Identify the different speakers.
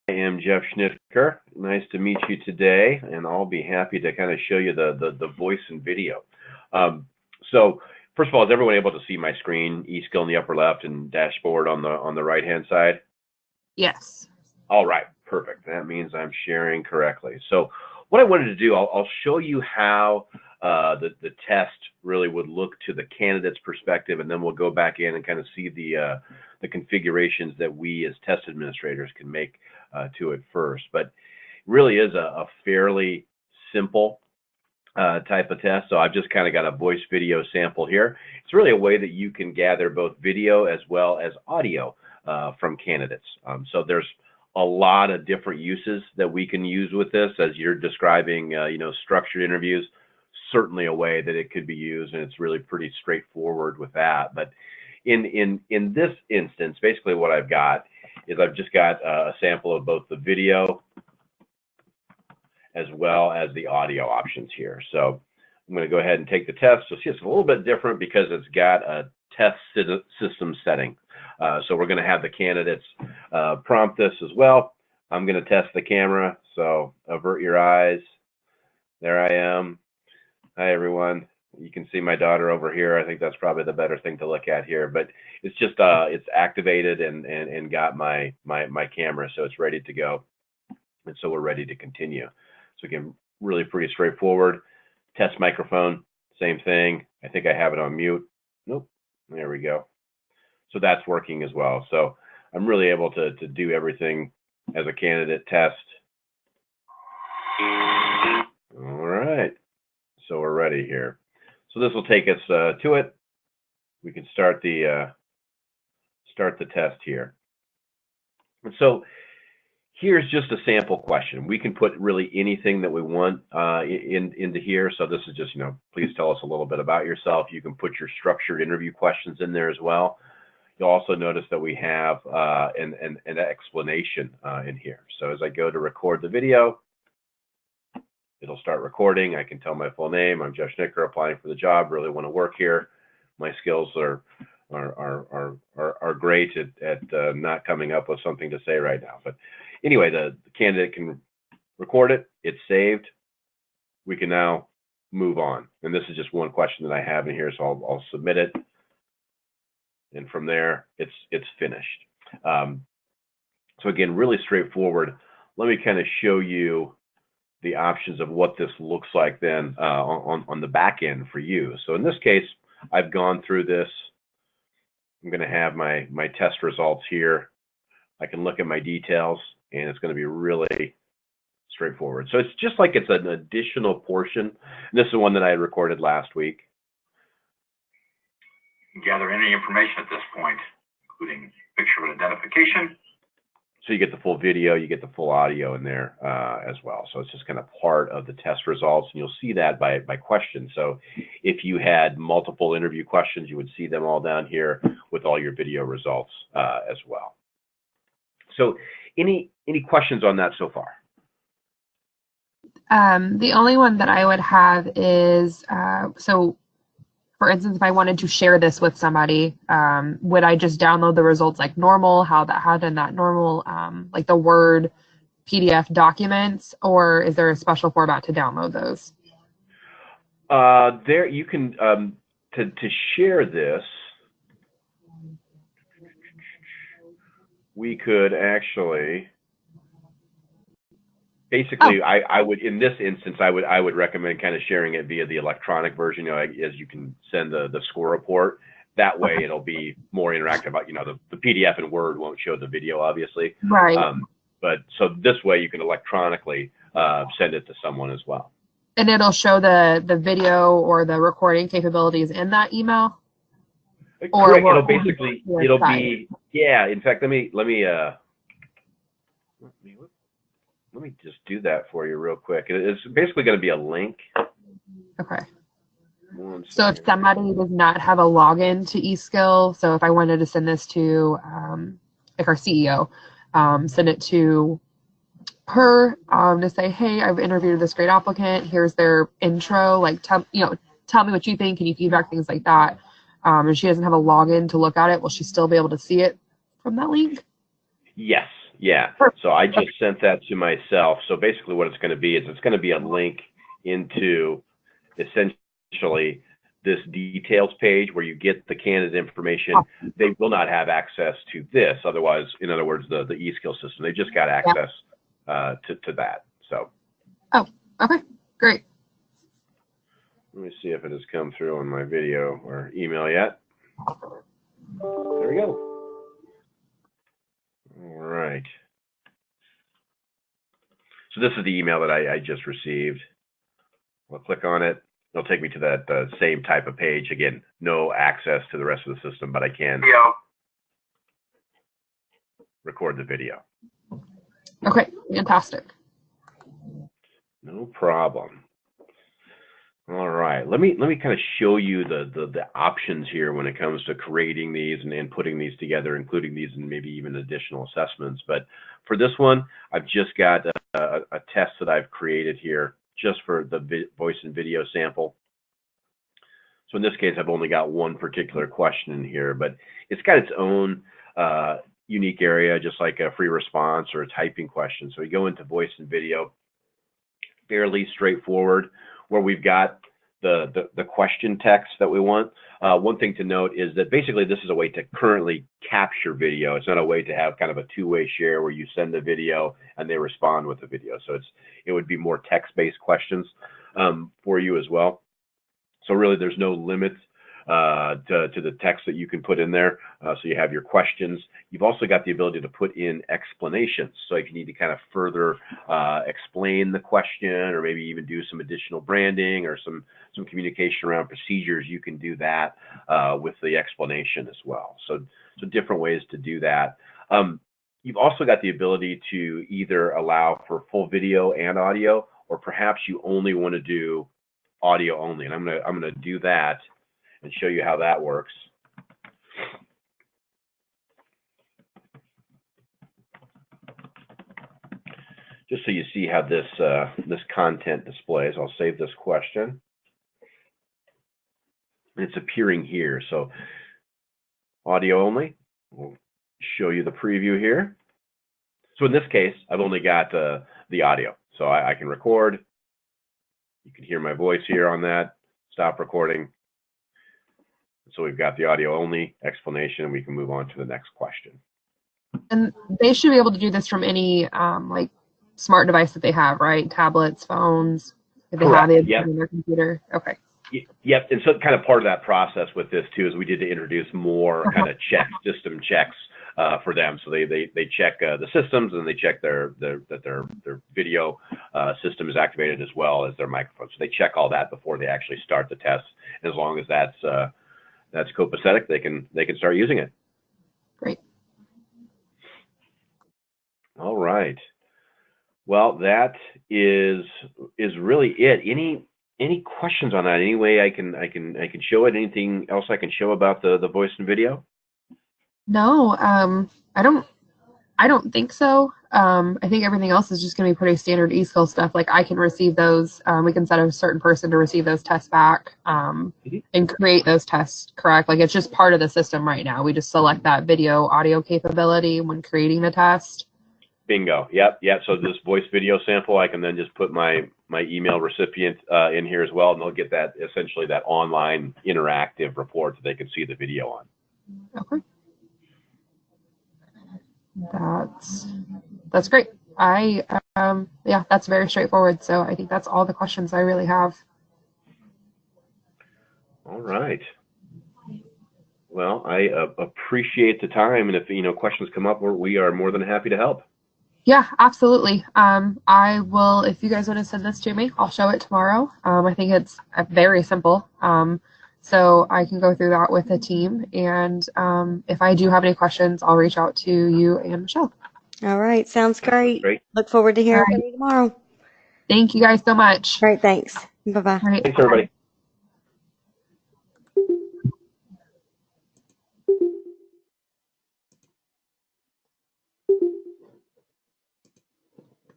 Speaker 1: I am Jeff Schnittker. Nice to meet you today, and I'll be happy to kind of show you the voice and video. So first of all, is everyone able to see my screen, eSkill in the upper left and dashboard on the right-hand side?
Speaker 2: Yes.
Speaker 1: All right, perfect. That means I'm sharing correctly. So what I wanted to do, I'll show you how the test really would look to the candidate's perspective, and then we'll go back in and kind of see the configurations that we as test administrators can make to it first. But it really is a fairly simple type of test. So I've just kind of got a voice video sample here. It's really a way that you can gather both video as well as audio from candidates. So there's a lot of different uses that we can use with this, as you're describing, structured interviews. Certainly a way that it could be used, and it's really pretty straightforward with that. But in this instance, basically what I've got is I've just got a sample of both the video as well as the audio options here. So I'm going to go ahead and take the test. So see, it's a little bit different because it's got a test system setting. So we're going to have the candidates prompt this as well. I'm going to test the camera. So avert your eyes. There I am. Hi, everyone. You can see my daughter over here. I think that's probably the better thing to look at here. But it's just it's activated and got my camera, so it's ready to go. And so we're ready to continue. So again, really pretty straightforward. Test microphone, same thing. I think I have it on mute. Nope. There we go. So that's working as well. So I'm really able to do everything as a candidate test. All right. So we're ready here. So this will take us to it. We can start the test here. And so here's just a sample question. We can put really anything that we want into here. So this is just, please tell us a little bit about yourself. You can put your structured interview questions in there as well. You'll also notice that we have an explanation in here. So as I go to record the video, it'll start recording. I can tell my full name. I'm Jeff Schnittker, applying for the job. Really want to work here. My skills are great at not coming up with something to say right now. But anyway, the candidate can record it. It's saved. We can now move on. And this is just one question that I have in here, so I'll submit it. And from there, it's finished. So again, really straightforward. Let me kind of show you the options of what this looks like then on the back end for you. So in this case, I've gone through this. I'm going to have my test results here. I can look at my details, and it's going to be really straightforward. So it's just like it's an additional portion. And this is one that I had recorded last week.
Speaker 3: Gather any information at this point, including picture of identification.
Speaker 1: So you get the full video, you get the full audio in there as well. So it's just kind of part of the test results, and you'll see that by question. So if you had multiple interview questions, you would see them all down here with all your video results as well. So any questions on that so far?
Speaker 2: The only one that I would have is, so for instance, if I wanted to share this with somebody, would I just download the results like normal, how in that normal, like the Word PDF documents, or is there a special format to download those?
Speaker 1: There you can, to share this, we could actually, basically, I would, in this instance, I would recommend kind of sharing it via the electronic version, as you can send the score report. That way it'll be more interactive. The PDF and Word won't show the video, obviously.
Speaker 2: Right.
Speaker 1: But so this way you can electronically send it to someone as well.
Speaker 2: And it'll show the video or the recording capabilities in that email? Or
Speaker 1: correct. It'll basically, it'll be, yeah, in fact, let me just do that for you real quick. It's basically going to be a link.
Speaker 2: Okay. So if somebody does not have a login to eSkill, so if I wanted to send this to like our CEO, send it to her to say, hey, I've interviewed this great applicant. Here's their intro. Like, tell me what you think. Can you feedback, things like that? And she doesn't have a login to look at it. Will she still be able to see it from that link?
Speaker 1: Yes. Yeah. So I just sent that to myself. So basically what it's going to be is it's going to be a link into essentially this details page where you get the candidate information. They will not have access to this. Otherwise, in other words, the eSkill system, they just got access to that. So.
Speaker 2: Oh, okay, great.
Speaker 1: Let me see if it has come through on my video or email yet. There we go. All right. So this is the email that I just received. I'll click on it. It'll take me to that same type of page. Again, no access to the rest of the system, but I can record the video.
Speaker 2: Okay, fantastic.
Speaker 1: No problem. All right, let me kind of show you the options here when it comes to creating these and putting these together, including these and maybe even additional assessments. But for this one, I've just got a test that I've created here just for the voice and video sample. So in this case, I've only got one particular question in here, but it's got its own unique area, just like a free response or a typing question. So we go into voice and video, fairly straightforward, where we've got the question text that we want. One thing to note is that basically this is a way to currently capture video. It's not a way to have kind of a two-way share where you send the video and they respond with the video. So it would be more text-based questions for you as well. So really there's no limit to the text that you can put in there. So you have your questions. You've also got the ability to put in explanations. So if you need to kind of further explain the question, or maybe even do some additional branding or some communication around procedures, you can do that with the explanation as well. So different ways to do that. You've also got the ability to either allow for full video and audio, or perhaps you only want to do audio only. And I'm gonna do that and show you how that works. Just so you see how this content displays. I'll save this question. It's appearing here. So audio only. We'll show you the preview here. So in this case, I've only got the audio. So I can record. You can hear my voice here on that. Stop recording. So we've got the audio only explanation, and we can move on to the next question.
Speaker 2: And they should be able to do this from any like smart device that they have, right? Tablets, phones, if they have it on their computer. Okay.
Speaker 1: Yep. And so kind of part of that process with this too is we did to introduce more kind of system checks for them. So they check the systems, and they check that their video system is activated as well as their microphone. So they check all that before they actually start the test. And as long as that's copacetic, they can start using it.
Speaker 2: Great.
Speaker 1: All right. Well, that is really it. Any questions on that? Any way I can show it? Anything else I can show about the voice and video?
Speaker 2: No, I don't think so. I think everything else is just going to be pretty standard eSkill stuff. Like I can receive those. We can set a certain person to receive those tests back and create those tests, correct? Like it's just part of the system right now. We just select that video audio capability when creating the test.
Speaker 1: Bingo. Yep. So this voice video sample, I can then just put my email recipient in here as well, and they'll get that essentially that online interactive report that they can see the video on.
Speaker 2: Okay. That's great. Yeah, that's very straightforward. So I think that's all the questions I really have.
Speaker 1: All right. Well, I appreciate the time, and if questions come up, we are more than happy to help.
Speaker 2: Yeah, absolutely. I will, if you guys want to send this to me, I'll show it tomorrow. I think it's very simple. So I can go through that with the team. And if I do have any questions, I'll reach out to you and Michelle.
Speaker 4: All right. Sounds great. Look forward to hearing from you tomorrow.
Speaker 2: Thank you guys so much.
Speaker 4: All right. Thanks. Bye-bye.
Speaker 1: Thanks, everybody.